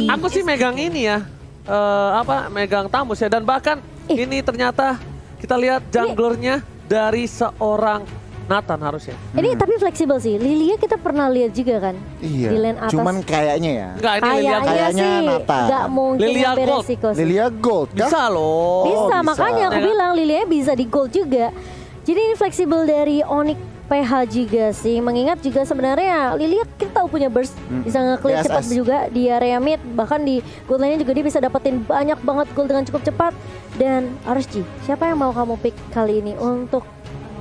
Aku sih megang ini ya, megang Tamus ya. Dan bahkan ini ternyata kita lihat junglernya dari seorang Nathan harusnya. Ini tapi fleksibel sih. Lilia kita pernah lihat juga kan Iya. di lane atas. Cuman kayaknya ya. Enggak, ini Lilia Kayaknya sih Nathan. nggak mungkin Lilia ngambil Gold. resiko sih. Lilia Gold kah? Bisa loh. Bisa, bisa. makanya aku Ya kan? bilang Lilia bisa di gold juga. Jadi ini fleksibel dari Onyx PH juga sih. Mengingat juga sebenarnya Lilia kita tahu punya burst. Bisa nge-clear Yes, cepat yes. juga di area mid. Bahkan di gold lane juga dia bisa dapetin banyak banget gold dengan cukup cepat. Dan RSG, siapa yang mau kamu pick kali ini untuk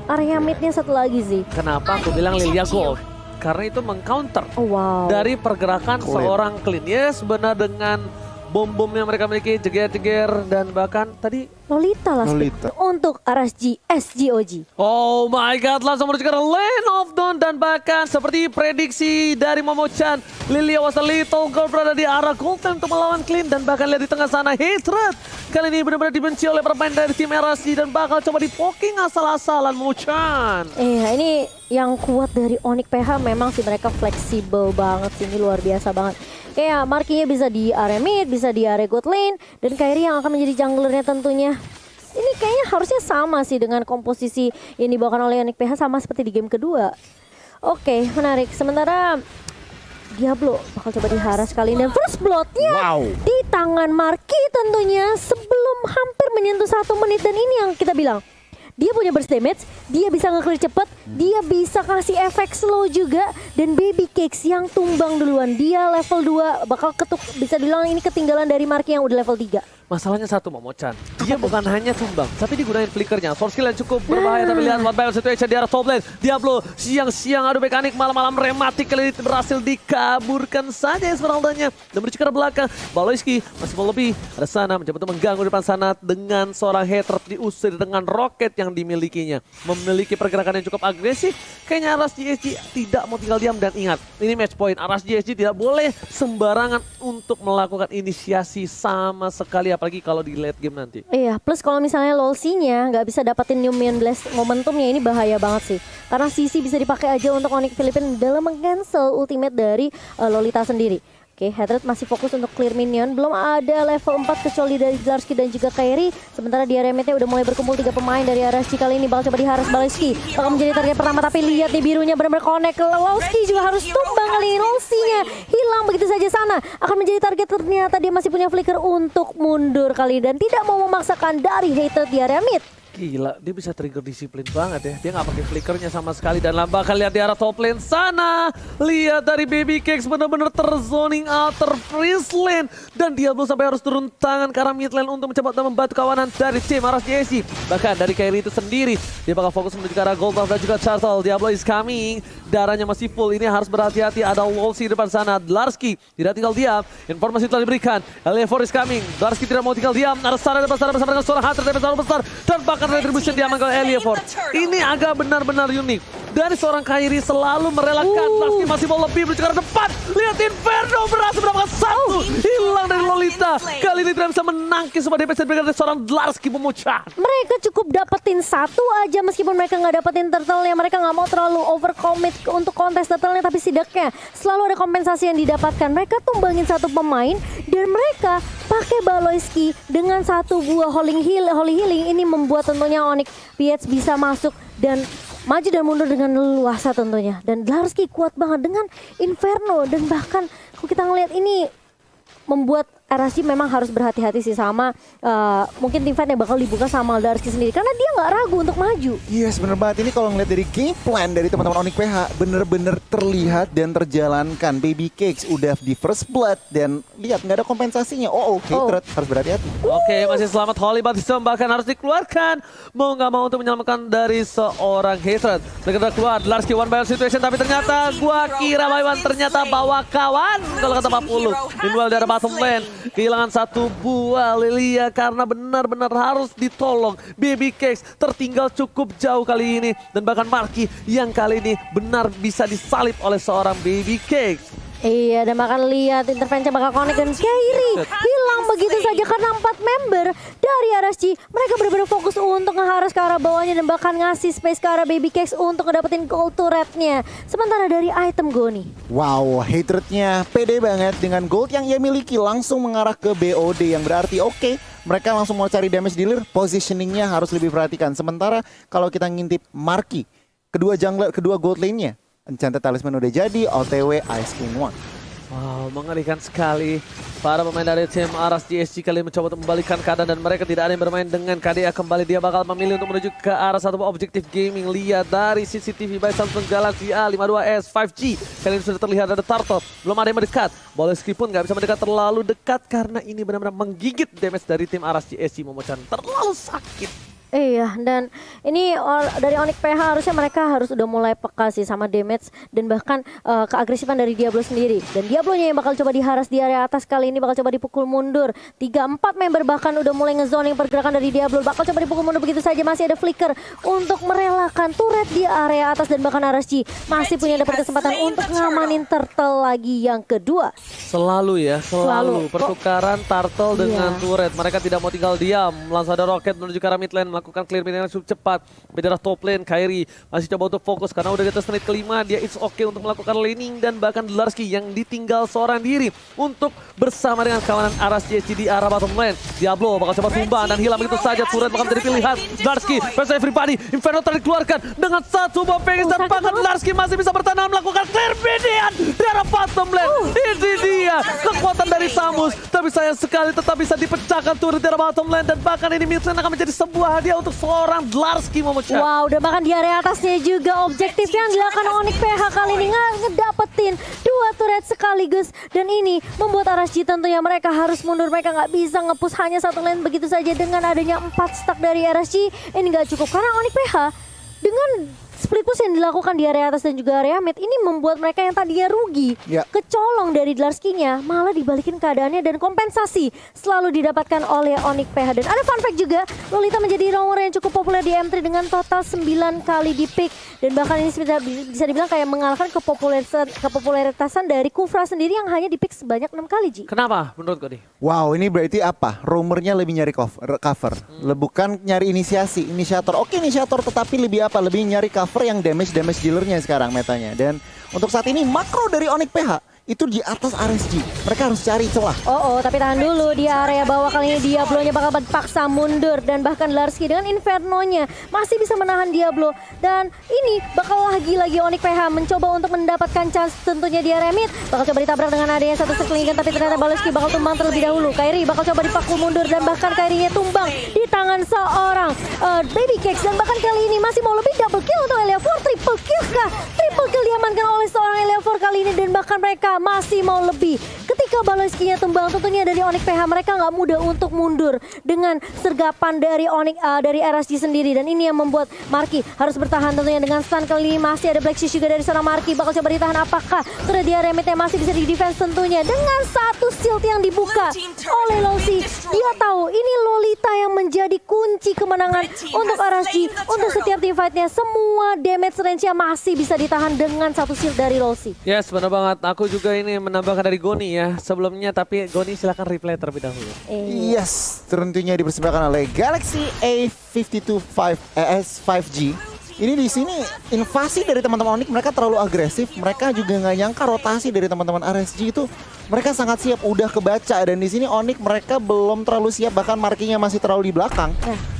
area midnya satu lagi sih? Kenapa aku bilang Lilia Gold? Karena itu mengcounter Oh wow. dari pergerakan Clean. seorang Clean. Yes, benar dengan bom-bom yang mereka miliki, jeger-jeger, dan bahkan tadi Lolita lah Lolita. untuk RSG SGOG. oh my god, langsung menuju ke Lane of Dawn. Dan bahkan seperti prediksi dari Momo-chan, Lilia was a little girl berada di arah Golden untuk melawan Clean. Dan bahkan lihat di tengah sana Hatred kali ini benar-benar dibenci oleh pemain dari tim RSG dan bakal coba di-poking asal-asalan Momo-chan. Ini yang kuat dari Onyx PH memang sih mereka fleksibel banget sih, ini luar biasa banget. Kayak markinya bisa di area mid, bisa di area god lane, dan Kairi yang akan menjadi junglernya tentunya. Ini kayaknya harusnya sama sih dengan komposisi yang dibawakan oleh Onyx PH, sama seperti di game kedua. Oke, menarik. Sementara Diablo bakal coba diharas kali ini, dan first blood-nya Wow. di tangan Marki tentunya sebelum hampir menyentuh 1 menit. Dan ini yang kita bilang, dia punya burst damage, dia bisa nge-clear cepet, dia bisa kasih efek slow juga. Dan Baby Cakes yang tumbang duluan, dia level 2 bakal ketuk, bisa dibilang ini ketinggalan dari Marki yang udah level 3. Masalahnya satu Momo-chan, dia bukan hanya tumbang, tapi digunain flickernya. Source skill yang cukup berbahaya, tapi lihat one by one situation di arah top lane. Diablo siang-siang adu mekanik, malam-malam rematik kali ini berhasil dikaburkan saja Esmeraldanya. Dan menuju ke arah belakang, Baloyski masih mau lebih. Ada sana mencoba untuk mengganggu depan sana dengan seorang hater diusir dengan roket yang dimilikinya. Memiliki pergerakan yang cukup agresif, kayaknya Aras GSG tidak mau tinggal diam. Dan ingat, ini match point. Aras GSG tidak boleh sembarangan untuk melakukan inisiasi sama sekali, apalagi kalau di late game nanti. Iya, plus kalau misalnya LoLC-nya nggak bisa dapetin Numian Blast momentumnya, ini bahaya banget sih. Karena CC bisa dipakai aja untuk Onyx Philippines dalam meng-cancel ultimate dari Lolita sendiri. Oke, Hatred masih fokus untuk clear minion. Belum ada level 4 kecuali dari Zlarsky dan juga Kairi. Sementara di area mid-nya udah mulai berkumpul 3 pemain dari RSG. Kali ini bakal coba diharas Baloyski. Bakal menjadi target pertama, tapi lihat nih birunya benar-benar connect. Lowski juga harus tumbang kali ini. Lowski-nya hilang begitu saja sana. Akan menjadi target, ternyata dia masih punya flicker untuk mundur kali ini. Dan tidak mau memaksakan dari Hatred di area mid. Gila, dia bisa trigger disiplin banget ya. Dia nggak pakai flickernya sama sekali. Dan bakal lihat di arah top lane sana. Lihat dari Baby Cakes benar-benar terzoning outer freeze lane. Dan Diablo sampai harus turun tangan ke arah mid lane untuk mencoba membantu kawanan dari tim Aras JSC. Bahkan dari Kairi itu sendiri, dia bakal fokus menuju ke arah gold buff dan juga turtle. Diablo is coming. Darahnya masih full. Ini harus berhati-hati. Ada Wolsey di depan sana. Dlarsky tidak tinggal diam. Informasi telah diberikan. L4 is coming. Dlarsky tidak mau tinggal diam. Ada Sarah depan sana bersama dengan seorang hunter dari besar besar. Dan bahkan retribution diamankan oleh L4. Ini agak benar-benar unik. Dari seorang Kairi selalu merelakan. Dlarsky masih mau lebih menuju ke arah depan. Lihat Inferno berhasil mendapatkan satu. Hilang dari Lolita. Kali ini tidak bisa menangkis semua DPS yang diberikan dari seorang Dlarsky Momo-chan. Mereka cukup dapetin satu aja meskipun mereka nggak dapetin turtle-nya. Mereka nggak mau terlalu overcommit untuk kontes turtle-nya, tapi setidaknya selalu ada kompensasi yang didapatkan. Mereka tumbangin satu pemain dan mereka pakai Baloyski dengan satu buah holy healing. Ini membuat tentunya Onyx PH bisa masuk dan maju dan mundur dengan leluasa tentunya. Dan Dlarsky kuat banget dengan Inferno. Dan bahkan kalau kita ngelihat ini membuat RSG memang harus berhati-hati sih sama mungkin tim fight yang bakal dibuka sama Dlarsky sendiri. Karena dia nggak ragu untuk maju. Yes, bener banget. Ini kalau ngeliat dari game plan dari teman-teman Onyx PH, bener-bener terlihat dan terjalankan. Baby Cakes udah di first blood dan lihat nggak ada kompensasinya. Hatred harus berhati-hati. Oke, masih selamat Holy Baptism, bahkan harus dikeluarkan. Mau nggak mau untuk menyelamatkan dari seorang Hatred. Mereka keluar, Dlarsky one by one situation, tapi ternyata gua kira by one, ternyata bawa kawan. Kalau kata Pak Pulu, meanwhile dari bottom lane, kehilangan satu buah Lilia karena benar-benar harus ditolong. Baby Cakes tertinggal cukup jauh kali ini. Dan bahkan Marky yang kali ini benar bisa disalip oleh seorang Baby Cakes. Iya, dan makan lihat intervensi bakal connect dan Kairi hilang begitu saja karena 4 member dari RSG. Mereka benar-benar fokus untuk ngeharas ke arah bawahnya dan bahkan ngasih space ke arah Baby Cakes untuk ngedapetin gold turretnya. Sementara dari item Goni. Wow, hatrednya pede banget dengan gold yang ia miliki langsung mengarah ke BOD yang berarti oke, mereka langsung mau cari damage dealer, positioningnya harus lebih perhatikan. Sementara kalau kita ngintip Marky, kedua jungler, kedua gold lane-nya, Enchanted Talisman udah jadi, OTW Ice King One. Wow, mengerikan sekali. Para pemain dari tim Aras GSG kali mencoba untuk membalikan keadaan dan mereka tidak ada yang bermain dengan KDA kembali. Dia bakal memilih untuk menuju ke arah satu objektif gaming. Lihat dari CCTV by Samsung Galaxy A52s 5G. Kali ini sudah terlihat ada Turtle. Belum ada yang mendekat. Boleski pun nggak bisa mendekat terlalu dekat karena ini benar-benar menggigit damage dari tim Aras GSG. Momochan terlalu sakit. Iya, dan ini dari Onyx PH harusnya mereka harus udah mulai peka sih sama damage dan bahkan keagresifan dari Diablo sendiri. Dan Diablonya yang bakal coba diharas di area atas kali ini bakal coba dipukul mundur. 3-4 member bahkan udah mulai ngezoning pergerakan dari Diablo. Bakal coba dipukul mundur begitu saja, masih ada Flicker untuk merelakan turret di area atas dan bahkan RSG masih punya dapat kesempatan untuk ngamanin Turtle lagi yang kedua. Selalu ya, selalu. Pertukaran Turtle dengan turret. Mereka tidak mau tinggal diam. Langsung ada roket menuju ke arah mid lane, melakukan clear mid lane cukup cepat. Beda top lane, Kairi masih coba untuk fokus karena udah di atas menit kelima. Dia it's okay untuk melakukan laning dan bahkan Dlarsky yang ditinggal seorang diri untuk bersama dengan kawanan Aras GSG di arah bottom lane. Diablo bakal coba tumbang dan hilang begitu saja. Turret bakal menjadi pilihan. Dlarsky versus everybody. Inferno tadi dikeluarkan dengan satu bomb pengis dan bahkan Dlarsky masih bisa bertahan melakukan clear mid-an di arah bottom lane. Ini dia kekuatan dari Samus, tapi sayang sekali tetap bisa dipecahkan turret di arah bottom lane dan bahkan ini mid lane akan menjadi sebuah hadiah untuk seorang Dlarsky Momochan. Wow, udah bahkan di area atasnya juga objektif yang dilakukan Onyx PH kali ini ngedapetin 2 turret sekaligus dan ini membuat RSG tentunya mereka harus mundur, mereka nggak bisa nge-push hanya satu lane begitu saja dengan adanya 4 stack dari RSG. Ini nggak cukup karena Onyx PH dengan split push yang dilakukan di area atas dan juga area mid ini membuat mereka yang tadinya rugi kecolong dari Dlarsky-nya malah dibalikin keadaannya dan kompensasi selalu didapatkan oleh Onyx PH. Dan ada fun fact juga, Lolita menjadi nomor yang cukup populer di M3 dengan total 9 kali di pick dan bahkan ini bisa dibilang kayak mengalahkan kepopuleritasan dari Kufra sendiri yang hanya di pick sebanyak 6 kali, Ji. Kenapa menurut Kodi? Wow, ini berarti apa? Romernya lebih nyari cover. Bukan nyari inisiator. Oke, inisiator tetapi lebih apa? Lebih nyari cover yang damage dealernya sekarang metanya. Dan untuk saat ini makro dari Onyx PH itu di atas RSG. Mereka harus cari celah. Tapi tahan dulu di area bawah kali ini Diablonya bakal paksa mundur dan bahkan Dlarsky dengan Infernonya masih bisa menahan Diablo dan ini bakal lagi-lagi Onyx PH mencoba untuk mendapatkan chance tentunya di area mid. Bakal coba ditabrak dengan adanya satu sekelingkan tapi ternyata Boleski bakal tumbang terlebih dahulu. Kairi bakal coba dipakul mundur dan bahkan Kairinya tumbang di tangan seorang Baby Cakes dan bahkan kali ini masih mau lebih double kill untuk Aleafor. Triple kill kah? Triple kill diamankan oleh seorang Aleafor kali ini dan bahkan mereka masih mau lebih. Ketika Boleski-nya tumbang tentunya dari Onyx PH mereka nggak mudah untuk mundur dengan sergapan dari dari RSG sendiri dan ini yang membuat Marky harus bertahan tentunya dengan stun. Kali ini masih ada Black Shish juga dari seorang Marky bakal coba ditahan apakah sudah di area mid masih bisa di defense tentunya dengan satu shield yang dibuka oleh Losi. Dia tahu ini Lolita yang menjadi kunci kemenangan untuk RSG untuk setiap team fight-nya. Semua damage range-nya masih bisa ditahan dengan satu shield dari Losi. Yes, benar banget. Aku juga ini menambahkan dari Goni ya sebelumnya, tapi Goni silakan replay terlebih dahulu. Yes, tentunya dipersembahkan oleh Galaxy A52s 5G. Ini di sini invasi dari teman-teman Onyx, mereka terlalu agresif. Mereka juga nggak nyangka rotasi dari teman-teman RSG itu mereka sangat siap, udah kebaca. Dan di sini Onyx mereka belum terlalu siap, bahkan markinya masih terlalu di belakang.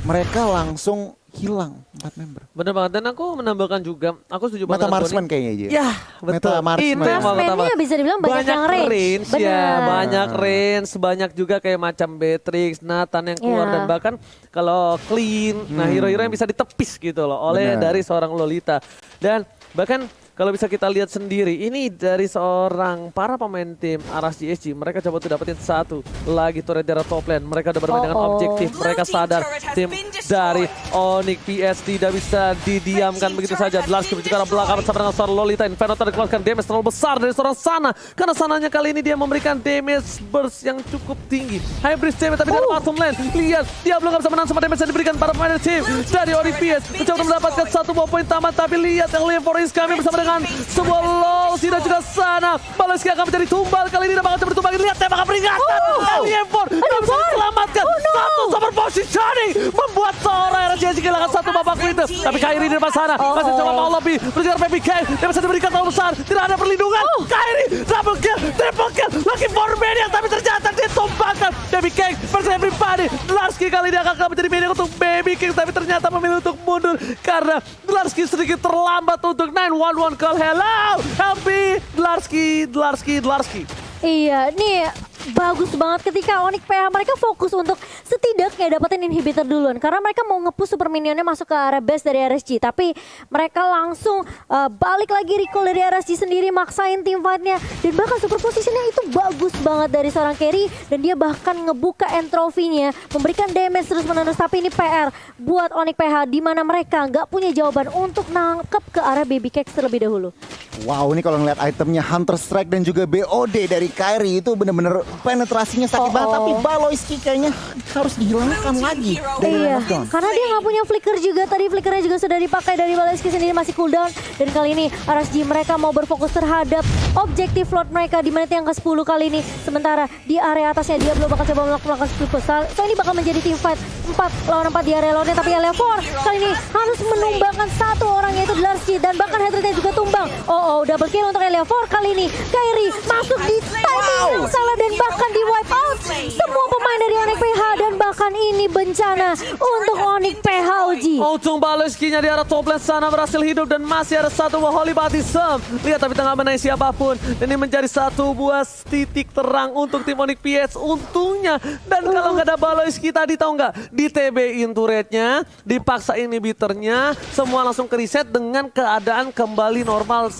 Mereka langsung hilang 4 member. Bener banget, dan aku menambahkan juga, aku setuju banget. Meta Marksman kayaknya aja. Ya, betul. Meta Marksman. Marksman-nya bisa dibilang banyak yang range. Ya, banyak range, banyak juga kayak macam Beatrix, Nathan yang keluar dan bahkan kalau clean, nah hero-hero yang bisa ditepis gitu loh oleh dari seorang Lolita. Dan bahkan kalau bisa kita lihat sendiri, ini dari seorang para pemain tim Aras GSG, mereka coba tuh dapetin satu lagi turret dari top lane. Mereka udah bermain dengan objektif, mereka sadar tim dari Onyx PS tidak bisa didiamkan begitu saja. Dlarski menuju ke arah belakang bersama dengan seorang Lolita. Inferno dikeluarkan damage terlalu besar dari seorang Sana. Karena Sananya kali ini dia memberikan damage burst yang cukup tinggi. Hybrid damage tapi dari bottom lane. Lihat, dia belum bisa menang sama damage yang diberikan para pemain tim dari Onyx PS. Mencoba mendapatkan satu buah poin tamat, tapi lihat yang Leon Forest kami bersama dengan sebuah Lolsi dan juga Sana. Baleski akan menjadi tumbal kali ini dan bakal bertumbang. Lihat tembakan peringatan. Leon Forest bisa diselamatkan. Satu super positioning membuat seorang RSG kehilangan satu babak itu. Tapi Kairi di depan sana masih coba mau lebih berjalan PBK. Dia bisa diberikan terlalu besar. Tidak ada perlindungan. Kairi double kill, triple kill. Lagi for Maniac tapi ternyata ditumbangkan. Baby King versus everybody. Dlarski kali ini akan menjadi Maniac untuk Baby King tapi ternyata memilih untuk mundur karena Dlarski sedikit terlambat untuk 911 call. Hello, help me. Dlarski. Iya, nih bagus banget ketika Onyx PH mereka fokus untuk setidaknya dapetin inhibitor duluan karena mereka mau nge-push super minionnya masuk ke area base dari RSG, tapi mereka langsung balik lagi recall dari RSG sendiri, maksain team fight-nya dan bahkan super positionnya itu bagus banget dari seorang carry dan dia bahkan ngebuka entropy-nya, memberikan damage terus menerus. Tapi ini PR buat Onyx PH di mana mereka nggak punya jawaban untuk nangkep ke arah Baby Cakes terlebih dahulu. Wow, ini kalau ngeliat itemnya Hunter Strike dan juga BOD dari Kairi itu bener-bener penetrasinya sakit banget. Tapi Baloyski kayaknya harus dihilangkan lagi dari Iya, knockdown. karena dia nggak punya flicker juga. Tadi flickernya juga sudah dipakai dari Baleski sendiri, masih cooldown. Dan kali ini RSG mereka mau berfokus terhadap objektif Lord mereka di menit yang ke-10 kali ini. Sementara di area atasnya dia belum bakal coba melakukan split push. So ini bakal menjadi team fight 4 lawan 4 di area Lordnya. Tapi area 4 kali ini harus menumbangkan satu orang yaitu Dlarski. Dan bahkan headrate juga tumbang. Double kill untuk Elia 4 kali ini. Kairi masuk di timing yang salah dan bahkan di wipe out semua pemain dari Onyx PH dan bahkan ini bencana untuk Onyx PH Uji. Untung Baleski-nya di arah top lane sana berhasil hidup dan masih ada satu buah Holy Baptism. Lihat tapi tengah menai siapapun. Dan ini menjadi satu buah titik terang untuk tim Onyx PS untungnya. Dan kalau nggak ada Baleski tadi tahu nggak? Di TB-in turretnya, dipaksa inhibitornya, semua langsung ke reset dengan keadaan kembali normal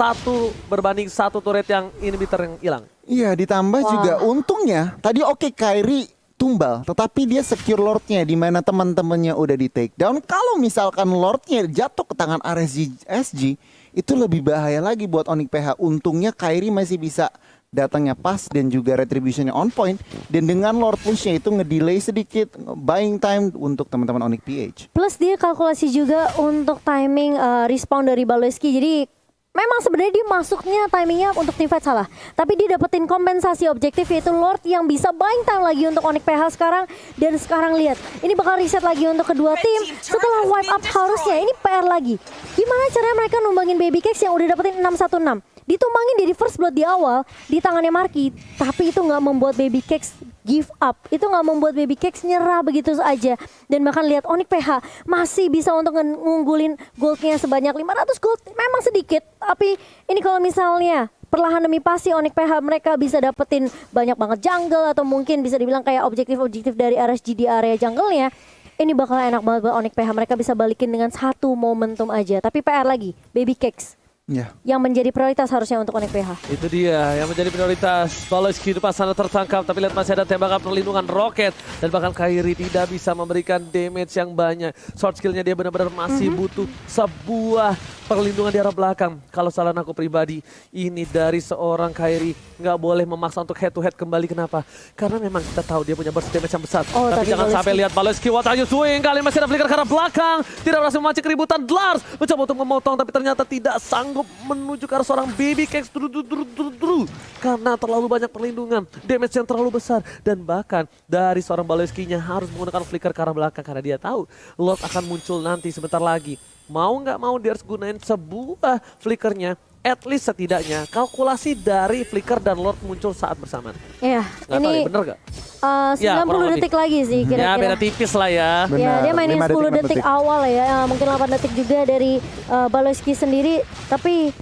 berbanding satu turret yang inhibitor yang hilang. Iya, ditambah juga untungnya tadi Kairi tumbal, tetapi dia secure Lordnya di mana teman-temannya udah di take down. Kalau misalkan Lordnya jatuh ke tangan RSG, itu lebih bahaya lagi buat Onyx PH. Untungnya Kairi masih bisa datangnya pas dan juga retributionnya on point, dan dengan Lord pushnya itu ngedelay sedikit, buying time untuk teman-teman Onyx PH. Plus dia kalkulasi juga untuk timing respawn dari Baleski. Jadi memang sebenarnya dia masuknya timingnya untuk team fight salah. Tapi dia dapetin kompensasi objektif yaitu Lord yang bisa buying time lagi untuk Onyx PH sekarang. Dan sekarang lihat, ini bakal reset lagi untuk kedua tim. Setelah wipe up harusnya, ini PR lagi. Gimana caranya mereka numbangin Baby Cakes yang udah dapetin 616? Ditumbangin dari first blood di awal di tangannya Marky, tapi itu nggak membuat Baby Cakes give up. Itu nggak membuat Baby Cakes nyerah begitu saja. Dan bahkan lihat Onyx PH masih bisa untuk ngunggulin goldnya sebanyak 500 gold. Memang sedikit, tapi ini kalau misalnya perlahan demi pasti Onyx PH mereka bisa dapetin banyak banget jungle atau mungkin bisa dibilang kayak objektif-objektif dari RSG di area jungle-nya. Ini bakal enak banget buat Onyx PH. Mereka bisa balikin dengan satu momentum aja. Tapi PR lagi, Baby Cakes. Yang menjadi prioritas harusnya untuk Onyx PH. Itu dia yang menjadi prioritas. Baleski di depan sana tertangkap, tapi lihat masih ada tembakan perlindungan roket dan bahkan Kairi tidak bisa memberikan damage yang banyak. Short skillnya dia benar-benar masih butuh sebuah perlindungan di arah belakang. Kalau salah aku pribadi, ini dari seorang Kairi nggak boleh memaksa untuk head to head kembali. Kenapa? Karena memang kita tahu dia punya burst damage yang besar. Tapi jangan sampai lihat Baleski, what are you doing? Kali masih ada flicker ke arah belakang. Tidak berhasil memancing keributan. Dlars mencoba untuk memotong tapi ternyata tidak sanggup menuju ke arah seorang Baby Cakes karena terlalu banyak perlindungan, damage yang terlalu besar, dan bahkan dari seorang Baleski-nya harus menggunakan flicker ke arah belakang karena dia tahu Lord akan muncul nanti sebentar lagi. Mau nggak mau dia harus gunain sebuah flickernya. At least setidaknya kalkulasi dari flicker dan Lord muncul saat bersamaan. Iya, ini bener gak? 90 detik lagi sih kira-kira. Ya beda tipis lah ya. Benar, Ya dia mainin 10 detik awal ya, mungkin 8 detik juga dari Baleski sendiri. Tapi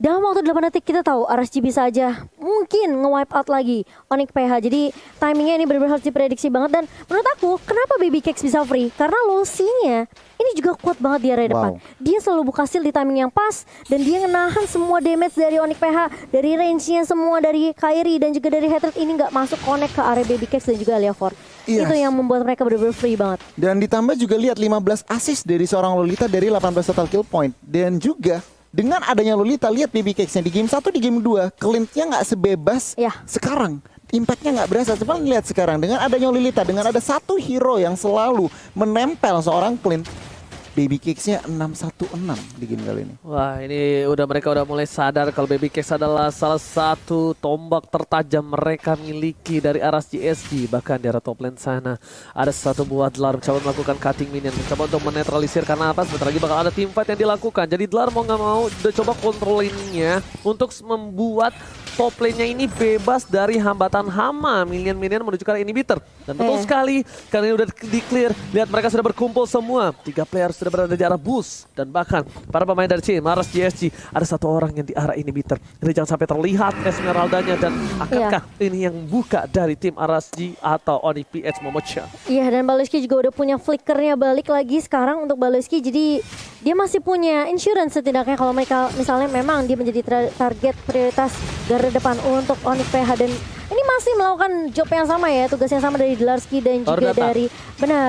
dalam waktu 8 detik kita tahu RSG bisa aja mungkin nge-wipe out lagi Onyx PH. Jadi timingnya ini benar-benar harus diprediksi banget. Dan menurut aku kenapa Baby Cakes bisa free? Karena Lossie-nya ini juga kuat banget di area depan. Dia selalu buka shield di timing yang pas. Dan dia ngenahan semua damage dari Onyx PH. Dari range-nya semua dari Kairi dan juga dari Hatred ini nggak masuk connect ke area Baby Cakes dan juga Alia Ford. Yes. Itu yang membuat mereka benar-benar free banget. Dan ditambah juga lihat 15 assist dari seorang Lolita dari 18 total kill point. Dan juga dengan adanya Lolita, lihat Baby Cakes-nya di game 1, di game 2, Clint-nya nggak sebebas sekarang. Impactnya nggak berasa. Coba lihat sekarang, dengan adanya Lolita, dengan ada satu hero yang selalu menempel seorang Clint, Baby Cakes-nya 6-1-6 di game kali ini. Wah, ini mereka udah mulai sadar kalau Baby Cakes adalah salah satu tombak tertajam mereka miliki dari aras GSG. Bahkan di arah top lane sana ada satu buah Dlar mencoba melakukan cutting minion, mencoba untuk menetralisir karena apa? Sebentar lagi bakal ada teamfight yang dilakukan. Jadi Dlar mau nggak mau udah coba kontrol lane-nya untuk membuat top lane-nya ini bebas dari hambatan hama minion-minion menuju ke arah inhibitor. Dan betul sekali, karena ini udah di-clear. Lihat mereka sudah berkumpul semua. 3 player sudah berada di arah boost. Dan bahkan para pemain dari tim aras GSG ada satu orang yang di arah inhibitor. Jadi jangan sampai terlihat Esmeraldanya. Dan akankah ini yang buka dari tim aras G atau Onyx PH Momocha? Iya, dan Baleski juga udah punya flickernya balik lagi sekarang untuk Baleski. Jadi dia masih punya insurance setidaknya kalau mereka misalnya memang dia menjadi target prioritas garda depan untuk Onyx PH. Dan ini masih melakukan job yang sama ya, tugas yang sama dari Dlarski dan juga dari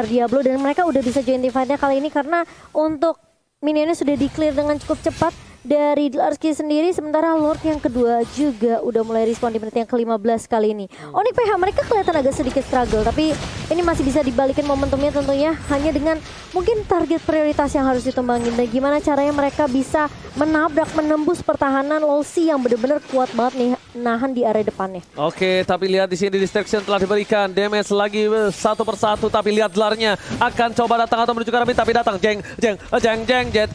Diablo. Dan mereka udah bisa join team fight-nya kali ini karena untuk minionnya sudah di-clear dengan cukup cepat dari Dlarski sendiri. Sementara Lord yang kedua juga udah mulai respon di menit yang ke-15 kali ini. Onyx PH mereka kelihatan agak sedikit struggle, tapi ini masih bisa dibalikin momentumnya tentunya hanya dengan mungkin target prioritas yang harus ditumbangin. Dan gimana caranya mereka bisa menabrak, menembus pertahanan Lossie yang benar-benar kuat banget nih nahan di area depannya. Oke, tapi lihat di sini distraction telah diberikan, damage lagi satu persatu. Tapi lihat Dlarnya akan coba datang atau menuju ke arah mid, tapi datang jeng jet.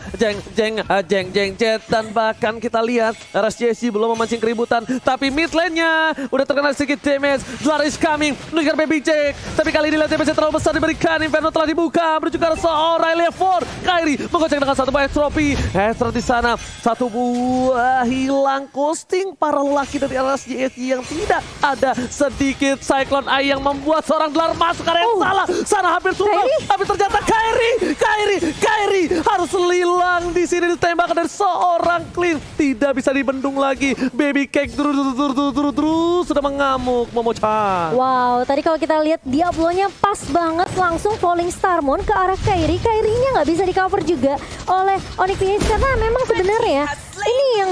Dan bahkan kita lihat RSGSG belum memancing keributan, tapi mid lane-nya udah terkena sedikit damage. Dlar is coming menuju ke Baby Jack, tapi kali ini lihat damage terlalu besar diberikan. Inferno telah dibuka menuju ke arah seorang Alia Ford. Kairi menggocek dengan satu buah trophy. Hester di sana satu buah hilang costing para lelaki dari RSGSG yang tidak ada sedikit Cyclone Eye yang membuat seorang Dlar masuk area yang salah. Sana hampir tumbang, tapi ternyata Kairi harus lilang di sini ditembak dari seorang Clint. Tidak bisa dibendung lagi. Baby Cake terus sudah mengamuk Momocha. Wow, tadi kalau kita lihat Diablo-nya pas banget langsung falling star moon ke arah Kairi. Kairinya nggak bisa di cover juga oleh Onyx PH karena memang sebenarnya ini yang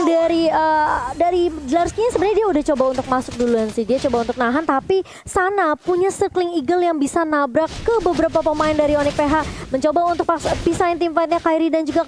dari Dlarski sebenarnya dia udah coba untuk masuk duluan sih. Dia coba untuk nahan, tapi sana punya circling eagle yang bisa nabrak ke beberapa pemain dari Onyx PH. Mencoba untuk pisahin tim fight-nya Kairi dan juga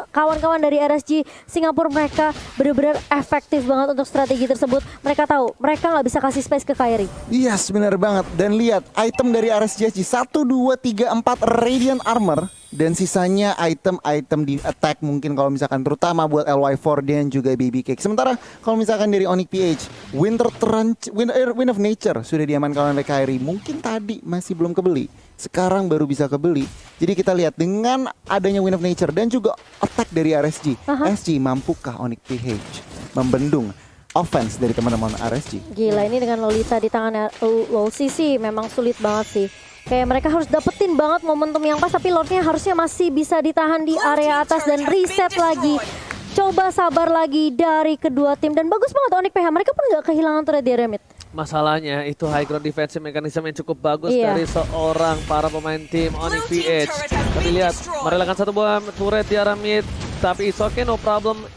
kawan-kawan dari RSG Singapura. Mereka benar-benar efektif banget untuk strategi tersebut. Mereka tahu mereka nggak bisa kasih space ke Kairi. Yes, benar banget. Dan lihat item dari RSGSG 1, 2, 3, 4 Radiant Armor. Dan sisanya item-item di attack mungkin kalau misalkan terutama buat LY4 dan juga Baby Cake. Sementara kalau misalkan dari Onyx PH, Wind of Nature sudah diamankan oleh Kairi. Mungkin tadi masih belum kebeli, sekarang baru bisa kebeli. Jadi kita lihat dengan adanya Wind of Nature dan juga attack dari RSG, SG mampukah Onyx PH membendung offense dari teman-teman RSG? Gila, ini dengan Lolita di tangan Lossie sih memang sulit banget sih. Kayak mereka harus dapetin banget momentum yang pas, tapi Lordnya harusnya masih bisa ditahan di area atas dan reset lagi. Coba sabar lagi dari kedua tim dan bagus banget Onyx PH. Mereka pun nggak kehilangan turret di area mid. Masalahnya itu high ground defensive mechanism yang cukup bagus dari seorang para pemain tim Onyx PH. Tapi lihat merelakan satu buah turret di arah mid. Tapi it's okay, no problem.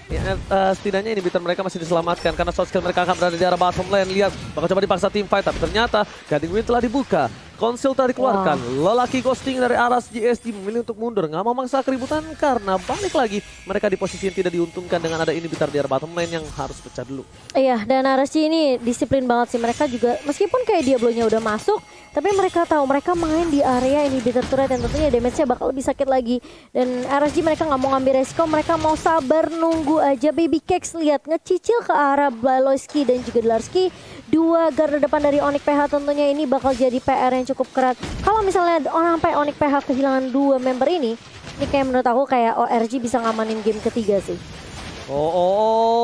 Setidaknya inhibitor mereka masih diselamatkan karena shot skill mereka akan berada di arah bottom lane. Lihat, bakal coba dipaksa team fight, tapi ternyata Guiding Wind telah dibuka. Konsil telah dikeluarkan. Lelaki ghosting dari aras GSG memilih untuk mundur. Nggak mau mangsa keributan karena balik lagi mereka di posisi yang tidak diuntungkan dengan ada inhibitor di arah bottom lane yang harus pecah dulu. Iya, dan RSG ini disiplin banget sih. Mereka juga meskipun kayak Diablo-nya udah masuk, tapi mereka tahu mereka main di area inhibitor turret dan tentunya damage-nya bakal lebih sakit lagi. Dan RSG mereka nggak mau ngambil resiko, mereka mau sabar nunggu aja. Baby Cakes lihat ngecicil ke arah Baloyski dan juga Dlarski. Dua garda depan dari Onyx PH tentunya ini bakal jadi PR yang cukup keras. Kalau misalnya sampai Onyx PH kehilangan dua member ini kayak menurut aku kayak ORG bisa ngamanin game ketiga sih.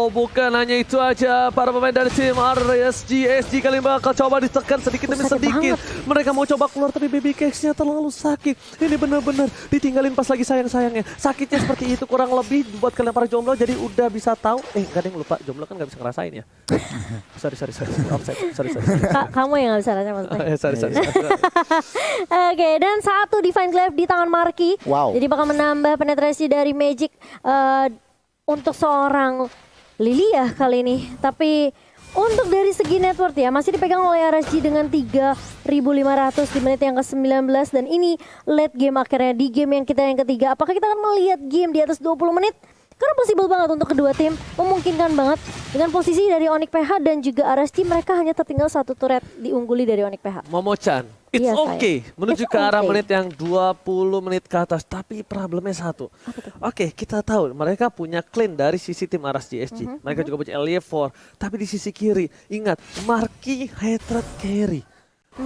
Bukan hanya itu aja. Para pemain dari tim SG kali ini bakal coba ditekan sedikit demi Sakit sedikit. banget. Mereka mau coba keluar tapi baby cakes-nya terlalu sakit. Ini benar-benar ditinggalin pas lagi sayang-sayangnya. Sakitnya seperti itu kurang lebih buat kalian para jomblo. Jadi udah bisa tahu. Gak ada yang lupa. Jomblo kan gak bisa ngerasain ya. Sorry. Sorry. Kamu yang nggak bisa rasanya maksudnya. Sorry. Oke, dan satu Divine Glaive di tangan Marky. Wow. Jadi bakal menambah penetrasi dari Magic untuk seorang Lilia kali ini. Tapi untuk dari segi net worth ya masih dipegang oleh RSG dengan 3.500 di menit yang ke-19. Dan ini late game akhirnya di game yang ketiga. Apakah kita akan melihat game di atas 20 menit? Karena possible banget untuk kedua tim, memungkinkan banget dengan posisi dari Onyx PH dan juga RSG mereka hanya tertinggal satu turret diungguli dari Onyx PH. Momo-chan, it's Iya, okay menuju It's ke arah okay. menit yang 20 menit ke atas. Tapi problemnya satu. Oke, kita tahu mereka punya clean dari sisi tim RSG. Mereka juga punya LE4. Tapi di sisi kiri, ingat, Marky Hatred carry.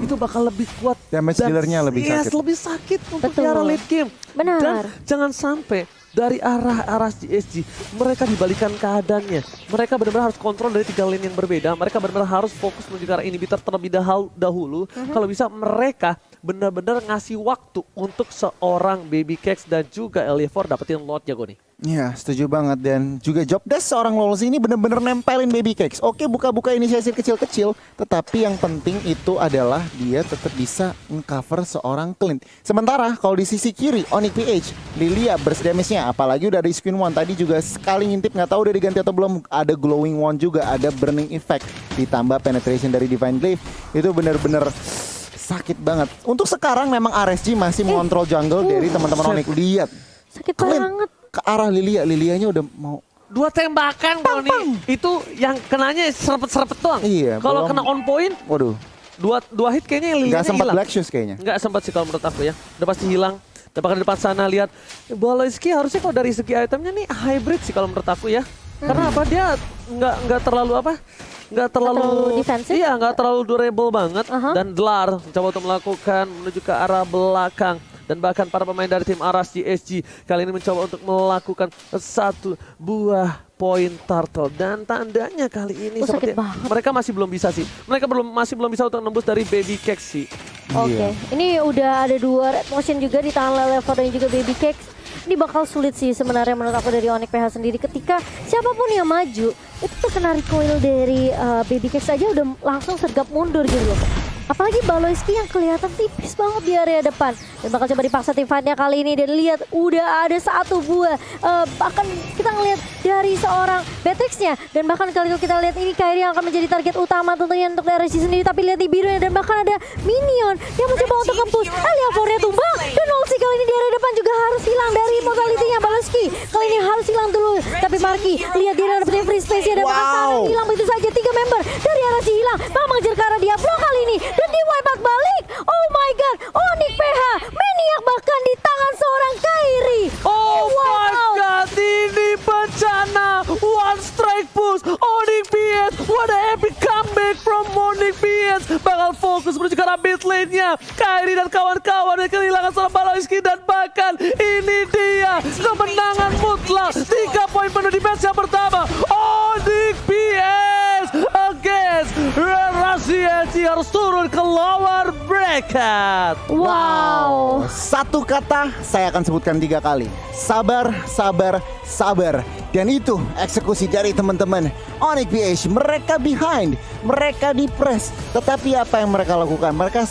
Itu bakal lebih kuat. Damage dan dealer-nya lebih sakit. lebih sakit untuk di Betul. arah late game. Benar. Dan jangan sampai dari arah SG mereka dibalikan keadaannya. Mereka benar-benar harus kontrol dari 3 lane yang berbeda. Mereka benar-benar harus fokus menuju ke arah inhibitor terlebih dahulu. Kalau bisa mereka benar-benar ngasih waktu untuk seorang Baby Cakes dan juga LE4 dapetin lot jago nih. Iya, setuju banget. Dan juga job desk seorang Lolos ini bener-bener nempelin Baby Cakes. Oke, buka-buka inisiasi kecil-kecil, tetapi yang penting itu adalah dia tetap bisa cover seorang Clint. Sementara kalau di sisi kiri, Onyx PH, Lilia burst damage-nya, apalagi udah ada Squin One. Tadi juga sekali ngintip, nggak tahu udah diganti atau belum. Ada Glowing One juga, ada Burning Effect, ditambah penetration dari Divine Glaive. Itu bener-bener sakit banget. Untuk sekarang memang RSG masih mengontrol jungle dari teman-teman Onyx. Lihat, Sakit Clint banget. ke arah Lilianya udah mau. 2 tembakan kalau nih. Itu yang kenanya serepet-serepet doang. Iya, Kalau belum- kena on point, Waduh, dua hit kayaknya yang nggak Lilianya sempat hilang. Black Shoes kayaknya. Nggak sempat sih kalau menurut aku ya. Udah pasti hilang. Bahkan di depan sana lihat Boloiski harusnya kalau dari segi itemnya nih hybrid sih kalau menurut aku ya. Karena apa dia nggak terlalu apa? Nggak terlalu defensif? Iya, nggak terlalu durable banget. Aha. Dan Dlar mencoba untuk melakukan menuju ke arah belakang. Dan bahkan para pemain dari tim RSG kali ini mencoba untuk melakukan satu buah poin turtle. Dan tandanya kali ini sakit seperti banget. mereka masih belum bisa sih. Mereka masih belum bisa untuk nembus dari Baby Cakes sih. Oke, Iya. ini udah ada 2 red motion juga di tangan Lelevo dan juga Baby Cakes. Ini bakal sulit sih sebenarnya menurut aku dari Onyx PH sendiri ketika siapapun yang maju itu tuh kena recoil dari Baby Cakes aja udah langsung sergap mundur gitu loh. Apalagi Baloiski yang kelihatan tipis banget di area depan. Dan bakal coba dipaksa tim fight-nya kali ini. Dan lihat udah ada 1 buah. Bahkan kita ngelihat dari seorang Beatrix-nya. Dan bahkan kalau kita lihat ini Kairi yang akan menjadi target utama tentunya untuk RSG sendiri. Tapi lihat di birunya dan bahkan ada Minion yang mencoba untuk nge-push. Eliavornya tumbang. Dan Olsi kali ini di area depan juga harus hilang dari mortality-nya Baloiski. Kali ini harus hilang dulu. Tapi Marky lihat dia dapetin free space-nya. Dan bahkan Sarah hilang begitu saja. 3 member dari RSG hilang. Bang mengejar ke arah Diablo kali ini. Dan di wipe out balik. Oh my god. Onyx PH. Maniac bahkan di tangan seorang Kairi. Oh Di wipe my out. god, ini bencana. One strike push, Onyx PS. What a epic comeback from Onyx PS. Bakal fokus menuju ke arah mid lane-nya. Kairi dan kawan-kawan yang kehilangan seorang Baloiski. Dan bahkan ini dia kemenangan mutlak. 3 poin penuh di match yang pertama. Onyx PS against RSG harus turun ke lower bracket. Wow. Satu kata saya akan sebutkan 3 kali. Sabar, sabar, sabar. Dan itu eksekusi dari teman-teman Onyx PH. Mereka behind, mereka di press. Tetapi apa yang mereka lakukan? Mereka